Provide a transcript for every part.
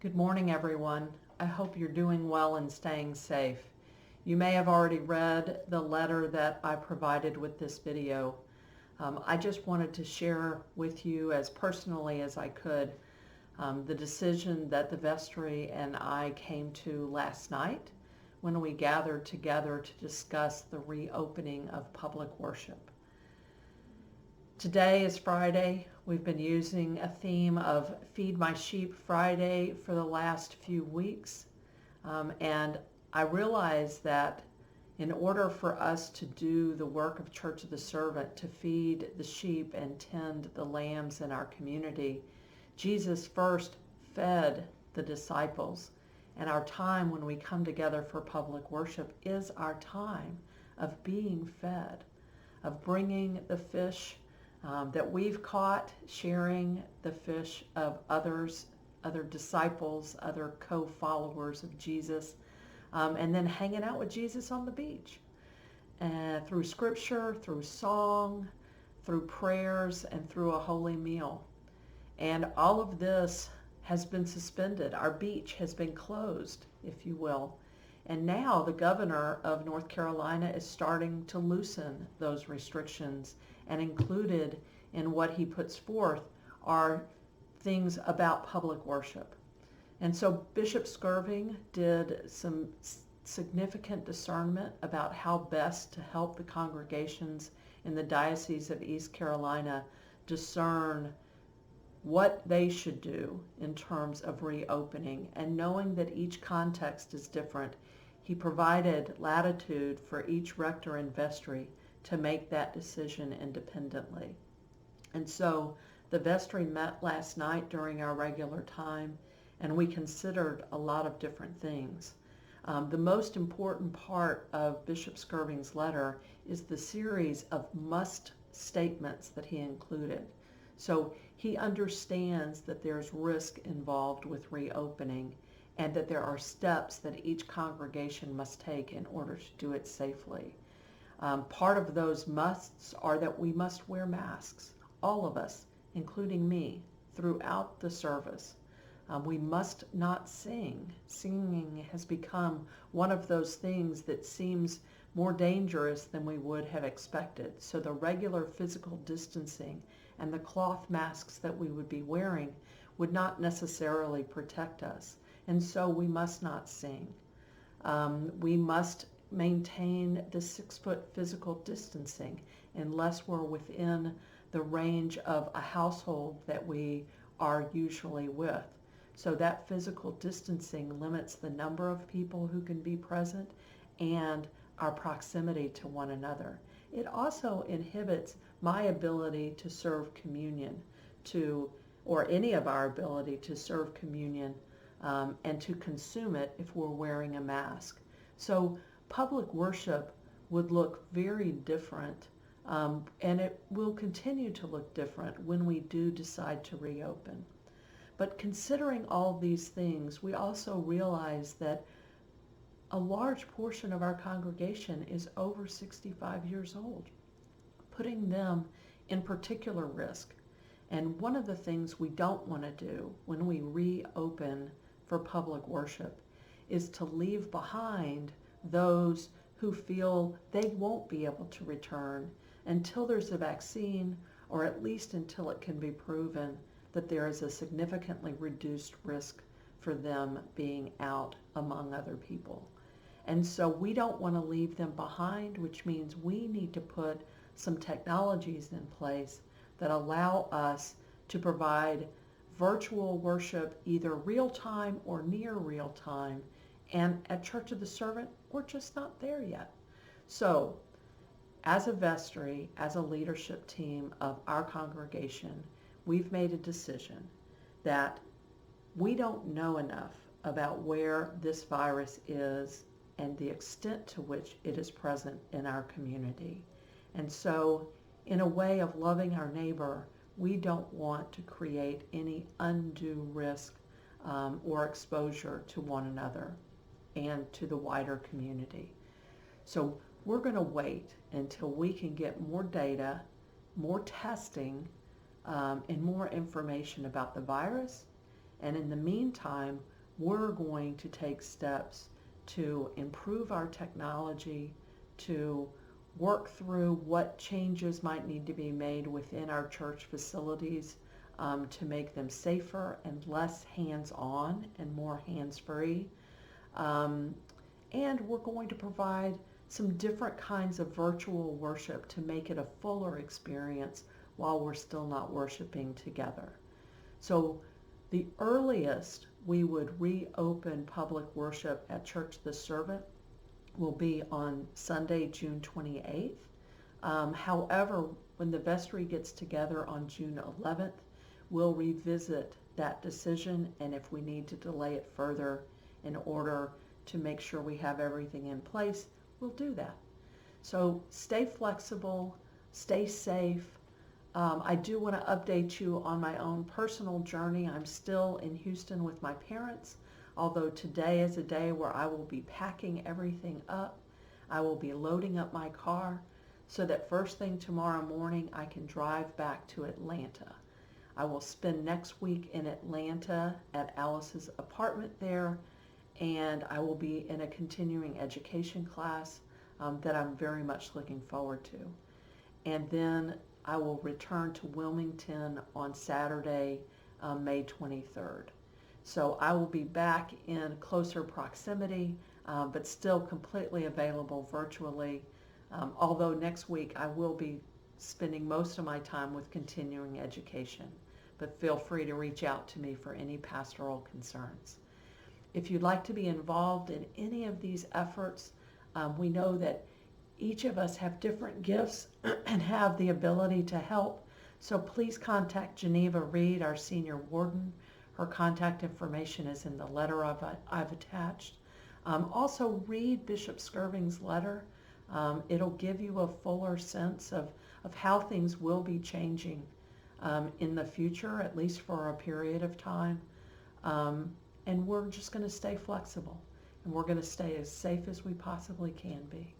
Good morning, everyone. I hope you're doing well and staying safe. You may have already read the letter that I provided with this video. I just wanted to share with you as personally as I could the decision that the vestry and I came to last night when we gathered together to discuss the reopening of public worship. Today is Friday. We've been using a theme of Feed My Sheep Friday for the last few weeks. And I realize that in order for us to do the work of Church of the Servant, to feed the sheep and tend the lambs in our community, Jesus first fed the disciples. And our time when we come together for public worship is our time of being fed, of bringing the fish that we've caught, sharing the fish of others, other disciples, other co-followers of Jesus, and then hanging out with Jesus on the beach. Through scripture, through song, through prayers, and through a holy meal. And all of this has been suspended. Our beach has been closed, if you will. And now the governor of North Carolina is starting to loosen those restrictions, and included in what he puts forth are things about public worship. And so Bishop Skirving did some significant discernment about how best to help the congregations in the Diocese of East Carolina discern what they should do in terms of reopening. And knowing that each context is different, he provided latitude for each rector and vestry to make that decision independently. And so the vestry met last night during our regular time, and we considered a lot of different things. The most important part of Bishop Skirving's letter is the series of must statements that he included. So he understands that there's risk involved with reopening and that there are steps that each congregation must take in order to do it safely. Part of those musts are that we must wear masks, all of us, including me, throughout the service. We must not sing. Singing has become one of those things that seems more dangerous than we would have expected. So the regular physical distancing and the cloth masks that we would be wearing would not necessarily protect us. And so we must not sing. We must maintain the 6-foot physical distancing unless we're within the range of a household that we are usually with. So that physical distancing limits the number of people who can be present and our proximity to one another. It also inhibits my ability to serve communion, or any of our ability to serve communion and to consume it if we're wearing a mask. So public worship would look very different, and it will continue to look different when we do decide to reopen. But considering all these things, we also realize that a large portion of our congregation is over 65 years old, putting them in particular risk. And one of the things we don't want to do when we reopen for public worship is to leave behind those who feel they won't be able to return until there's a vaccine, or at least until it can be proven that there is a significantly reduced risk for them being out among other people. And so we don't want to leave them behind, which means we need to put some technologies in place that allow us to provide virtual worship, either real time or near real time. And at Church of the Servant, we're just not there yet. So as a vestry, as a leadership team of our congregation, we've made a decision that we don't know enough about where this virus is and the extent to which it is present in our community. And so, in a way of loving our neighbor, we don't want to create any undue risk or exposure to one another and to the wider community. So we're going to wait until we can get more data, more testing, and more information about the virus And in the meantime, we're going to take steps to improve our technology, to work through what changes might need to be made within our church facilities to make them safer and less hands-on and more hands-free. And we're going to provide some different kinds of virtual worship to make it a fuller experience while we're still not worshiping together. So the earliest we would reopen public worship at Church the Servant will be on Sunday, June 28th. However, when the vestry gets together on June 11th, we'll revisit that decision, and if we need to delay it further in order to make sure we have everything in place, we'll do that. So stay flexible, stay safe. I do want to update you on my own personal journey. I'm still in Houston with my parents, although today is a day where I will be packing everything up. I will be loading up my car so that first thing tomorrow morning I can drive back to Atlanta. I will spend next week in Atlanta at Alice's apartment there, and I will be in a continuing education class that I'm very much looking forward to. And then I will return to Wilmington on Saturday, May 23rd. So I will be back in closer proximity, but still completely available virtually. Although next week I will be spending most of my time with continuing education, but feel free to reach out to me for any pastoral concerns. If you'd like to be involved in any of these efforts, we know that each of us have different gifts and have the ability to help. So please contact Geneva Reed, our senior warden. Her contact information is in the letter I've attached. Also read Bishop Skirving's letter. It'll give you a fuller sense of how things will be changing in the future, at least for a period of time. And we're just going to stay flexible, and we're going to stay as safe as we possibly can be.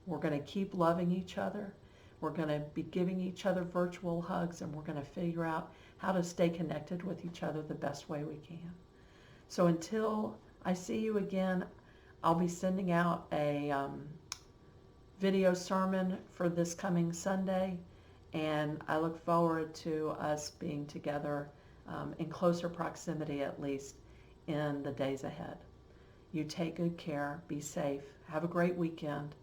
We're going to keep loving each other. We're going to be giving each other virtual hugs, and we're going to figure out how to stay connected with each other the best way we can. So until I see you again, I'll be sending out a video sermon for this coming Sunday, and I look forward to us being together in closer proximity, at least, in the days ahead. You take good care, be safe, have a great weekend,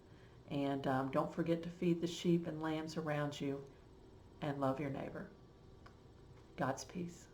and don't forget to feed the sheep and lambs around you, and love your neighbor. God's peace.